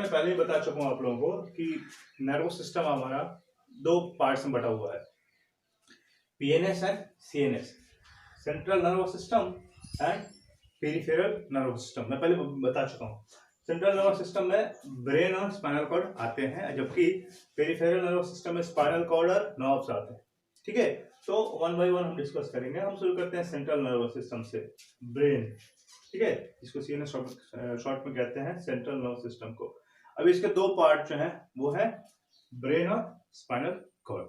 मैं पहले ही बता चुका हूँ आप लोगों को कि नर्वस सिस्टम हमारा दो पार्ट्स में बटा हुआ है, PNS and CNS, central nervous system and peripheral nervous system. मैं पहले बता चुका हूँ। सेंट्रल नर्वस सिस्टम में ब्रेन और स्पाइनल कॉर्ड आते हैं, जबकि पेरिफेरल नर्वस सिस्टम में स्पाइनल कॉर्ड और नर्व्स आते हैं। ठीक है, तो वन बाय वन हम डिस्कस करेंगे। हम शुरू करते हैं सेंट्रल नर्वस सिस्टम से, ब्रेन। ठीक है, इसको सीएनएस शॉर्ट में कहते हैं, सेंट्रल नर्वस सिस्टम को। अब इसके दो पार्ट जो हैं वो है ब्रेन और स्पाइनल कॉर्ड।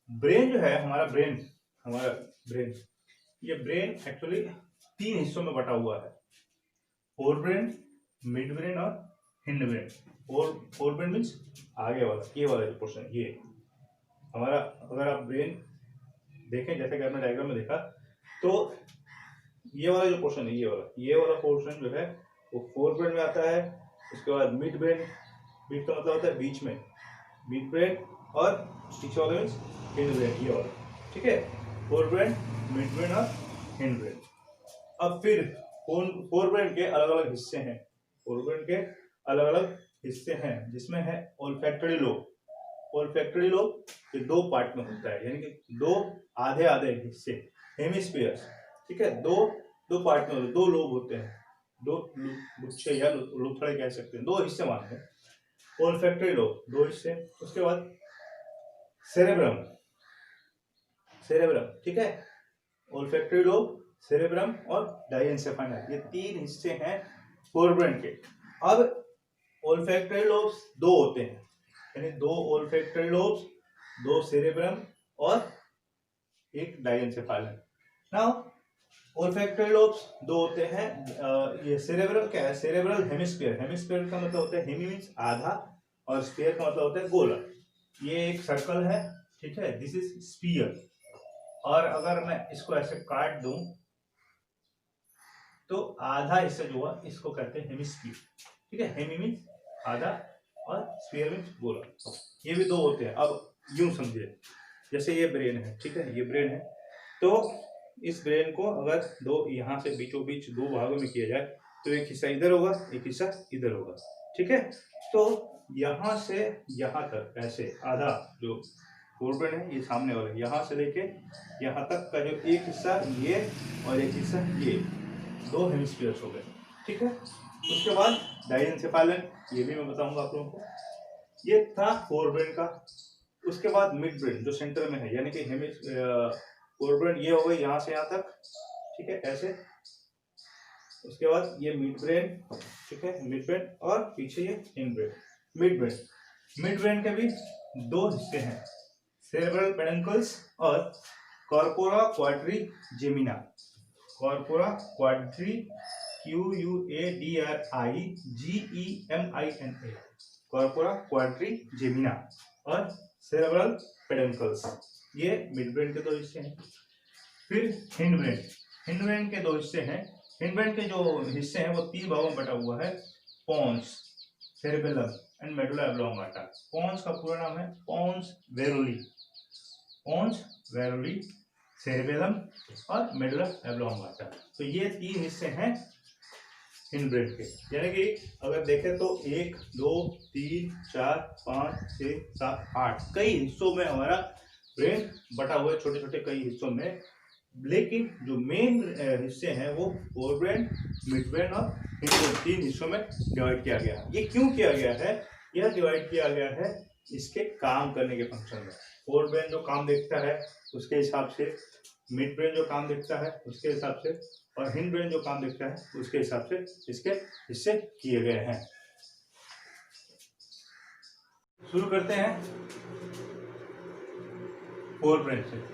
ब्रेन जो है हमारा ब्रेन, ये ब्रेन एक्चुअली तीन हिस्सों में बटा हुआ है, फोर ब्रेन, मिड ब्रेन और hind brain. Fore brain means आगे वाला, ये वाला जो पोर्शन, ये हमारा, अगर आप ब्रेन देखें जैसे कि आपने डायग्राम में देखा, तो ये वाला जो पोर्शन है, ये वाला पोर्शन जो है वो फोर ब्रेन में आता है। उसके बाद मिड ब्रेन, मिड का मतलब होता है बीच में, मिड ब्रेन, और पीछे वाला मीन्स हिंड ब्रेन, ये वाला। ठीक है, फोर ब्रेन, मिड ब्रेन और हिंड ब्रेन। अब फिर फोर ब्रेन के अलग अलग हिस्से हैं, फोर ब्रेन के अलग अलग हिस्से हैं, जिसमें है ओल्फैक्टरी लोब। ओल्फैक्टरी लोब ये दो पार्ट में होता है, यानी कि दो आधे आधे हिस्से, हेमिस्फीयर्स। ठीक है, दो पार्ट में होते, दो लोब होते हैं, दो गुच्छे या लुथड़े कह सकते हैं, दो हिस्से मानते हैं। ओल्फैक्टरी लोब दो हिस्से। उसके बाद सेरेब्रम, ठीक है, ओल्फैक्टरी लोब, सेरेब्रम और डाइएन्सेफालाई, ये तीन हिस्से हैं फोर ब्रेन के। अब ओल्फैक्टरी लोब्स दो होते हैं, यानी दो ओल्फैक्टरी लोब्स, दो सेरेब्रम और एक डाइएन्सेफालाई। नाउ ओल्फैक्टरी लोब्स दो होते हैं, ये सेरेब्रल क्या है, सेरेब्रल हेमिस्फीयर। हेमिस्फीयर का मतलब होता है, हेमी मीन्स आधा, और स्फीयर का मतलब होता है गोला। ये एक सर्कल है, ठीक है, दिस इज स्फीयर। और अगर मैं इसको ऐसे काट दूं तो आधा हिस्सा जो हुआ इसको कहते हैं हेमिस्फीयर। ठीक है, हेमी मीन्स आधा और स्फीयर मीन्स गोला, ये भी दो होते हैं। अब यूं समझिए, जैसे ये ब्रेन है, ठीक है, ये ब्रेन है, तो इस ब्रेन को अगर दो यहाँ से बीचों बीच दो भागों में किया जाए तो एक हिस्सा इधर होगा, एक हिस्सा इधर होगा। ठीक है, तो यहाँ से यहाँ तक ऐसे आधा जो फोर ब्रेन है, ये सामने वाला, यहाँ से लेके यहाँ तक का जो एक हिस्सा ये और एक हिस्सा ये, दो हेमिस्फीयर्स हो गए। ठीक है, उसके बाद डाइएन्सेफालन, ये भी मैं बताऊंगा आप लोगों को, ये था फोर ब्रेन का। उसके बाद मिड ब्रेन जो सेंटर में है, यानी कि फोर ब्रेन ये हो गई यहाँ से यहाँ तक, ठीक है, ऐसे। उसके बाद ये मिड ब्रेन, ठीक है, मिड ब्रेन, और पीछे ये hind brain, mid brain. Mid brain के भी दो हिस्से हैं, सेरेब्रल पेडुंकल्स और corpora quadrigemina. Corpora quadri, QUADRIGEMINA, corpora quadrigemina, और सेरेब्रल पेडुंकल्स, ये मिड ब्रेन के दो हिस्से हैं। फिर हिंड ब्रेन, हिंड ब्रेन के दो हिस्से हैं। हिंड ब्रेन के जो हिस्से हैं वो तीन भागों में बटा हुआ है, pons, cerebellum and medulla oblongata. Pons का पूरा नाम है pons varolii, pons varolii, cerebellum और मेडुला ऑब्लोंगाटा। तो ये तीन हिस्से हैं हिंड ब्रेन के, यानी कि अगर देखें तो 1 2 3 4 5 6 7 8 कई हिस्सों में हमारा ब्रेन बटा हुआ है, छोटे छोटे कई हिस्सों में। लेकिन जो मेन हिस्से हैं वो फोर ब्रेन, मिड ब्रेन और हिंड ब्रेन, तीन हिस्सों में डिवाइड किया गया है। ये क्यों किया गया है? यह डिवाइड किया गया है इसके काम करने के फंक्शन में। फोर ब्रेन जो काम देखता है उसके हिसाब से, मिड ब्रेन जो काम देखता है उसके हिसाब से, और हिंड ब्रेन जो काम देखता है उसके हिसाब से इसके हिस्से किए गए हैं। शुरू करते हैं फोर ब्रेन से।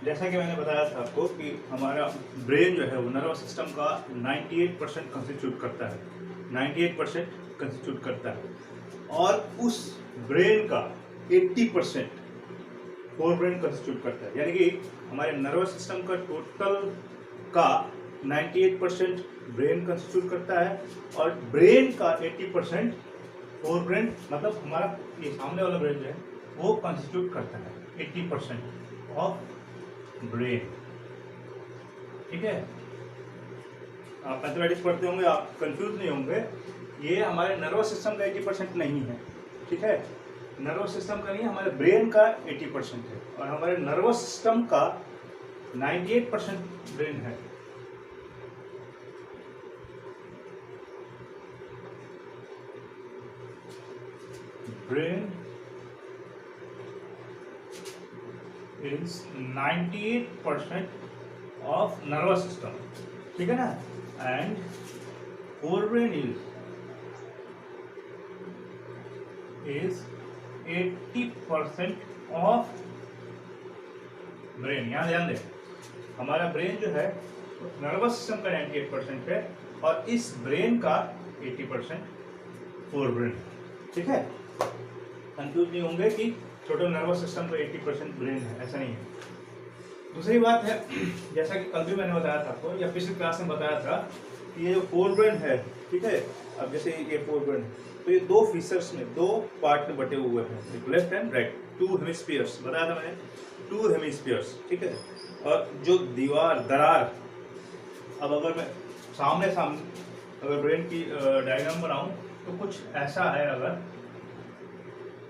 जैसा कि मैंने बताया था आपको कि हमारा ब्रेन जो है वो नर्वस सिस्टम का 98% कंस्टिट्यूट करता है, 98% कंस्टिट्यूट करता है, और उस ब्रेन का 80% फोर ब्रेन कंस्टिट्यूट करता है। यानी कि हमारे नर्वस सिस्टम का टोटल का 98% ब्रेन कंस्टिट्यूट करता है, और ब्रेन का 80% फोर ब्रेन, मतलब हमारा ये सामने वाला ब्रेन जो है वो कंस्टिट्यूट करता है 80% ऑफ ब्रेन। ठीक है, आप मैथमेटिक्स पढ़ते होंगे, आप कंफ्यूज नहीं होंगे। ये हमारे नर्वस सिस्टम का 80% नहीं है, ठीक है, नर्वस सिस्टम का नहीं, हमारे ब्रेन का 80% है, और हमारे नर्वस सिस्टम का 98% ब्रेन है। Brain is 98% of nervous system, ठीक है ना, and forebrain is 80% of brain. यहाँ ध्यान दें, हमारा ब्रेन जो है नर्वस सिस्टम का 98% है, और इस ब्रेन का 80% फोरब्रेन, ठीक है। कंफ्यूज नहीं होंगे कि टोटल नर्वस सिस्टम का 80% ब्रेन है, ऐसा नहीं है। दूसरी बात है, जैसा कि कल भी मैंने बताया था आपको, या पिछली क्लास में बताया था कि ये जो फोरब्रेन है, ठीक है, अब जैसे ये फोरब्रेन है, तो ये दो फीचर्स में, दो पार्ट में बटे हुए हैं, एक लेफ्ट एंड राइट, 2 हेमिस्फीयर्स बताया था मैंने, 2 हेमिस्फीयर्स, ठीक है। और जो दरार, अब अगर मैं सामने अगर ब्रेन की डायग्राम बनाऊं तो कुछ ऐसा है अगर,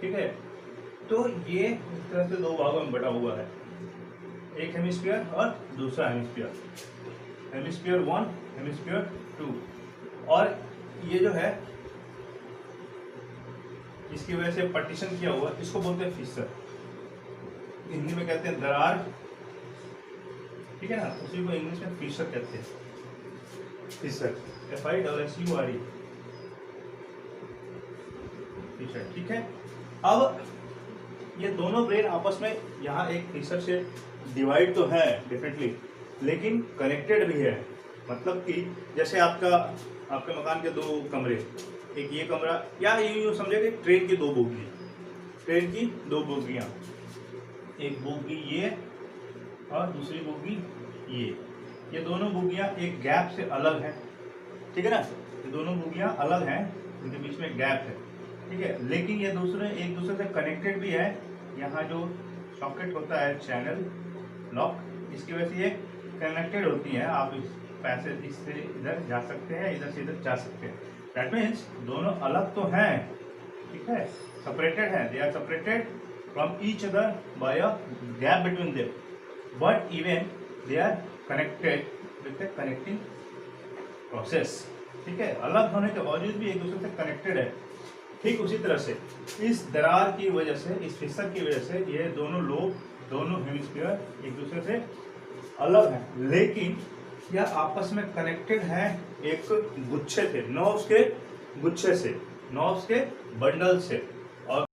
ठीक है, तो ये इस तरह से 2 भागों में बटा हुआ है, एक हेमिस्फीयर और दूसरा हेमिस्फीयर, हेमिस्फीयर 1, हेमिस्फीयर 2, और ये जो है इसकी वजह से पार्टीशन किया हुआ, इसको बोलते हैं फिशर, हिंदी में कहते हैं दरार, ठीक है ना, उसी को इंग्लिश में फिशर कहते हैं, फिशर, FISSURE, फिशर, ठीक है। अब ये दोनों ब्रेन आपस में यहाँ एक फिशर से डिवाइड तो है डेफिनेटली, लेकिन कनेक्टेड भी है, मतलब कि जैसे आपके मकान के 2 कमरे, एक ये कमरा, या यूँ समझे कि ट्रेन की 2 बोगी, ट्रेन की 2 बोगियाँ, एक बोगी ये और दूसरी बोगी ये दोनों बोगियाँ एक गैप से अलग हैं, ठीक है ना, ये दोनों बोगियाँ अलग हैं, इनके बीच में गैप है, ठीक है, लेकिन ये एक दूसरे से कनेक्टेड भी है। यहाँ जो सॉकेट होता है, चैनल लॉक, इसकी वजह से ये कनेक्टेड होती है, आप इस पैसेज इससे इधर जा सकते हैं, इधर से इधर जा सकते हैं। दैट मीन्स दोनों अलग तो हैं, ठीक है, सेपरेटेड हैं, they are separated from each other by a gap between them, but even they are connected with the connecting process, ठीक है, अलग होने के बावजूद भी एक दूसरे से कनेक्टेड है। ठीक उसी तरह से इस दरार की वजह से, इस फिशर की वजह से ये दोनों लोब, दोनों हेमिस्फीयर एक दूसरे से अलग हैं, लेकिन यह आपस में कनेक्टेड है एक गुच्छे से, नर्व्स के गुच्छे से, नर्व्स के बंडल से।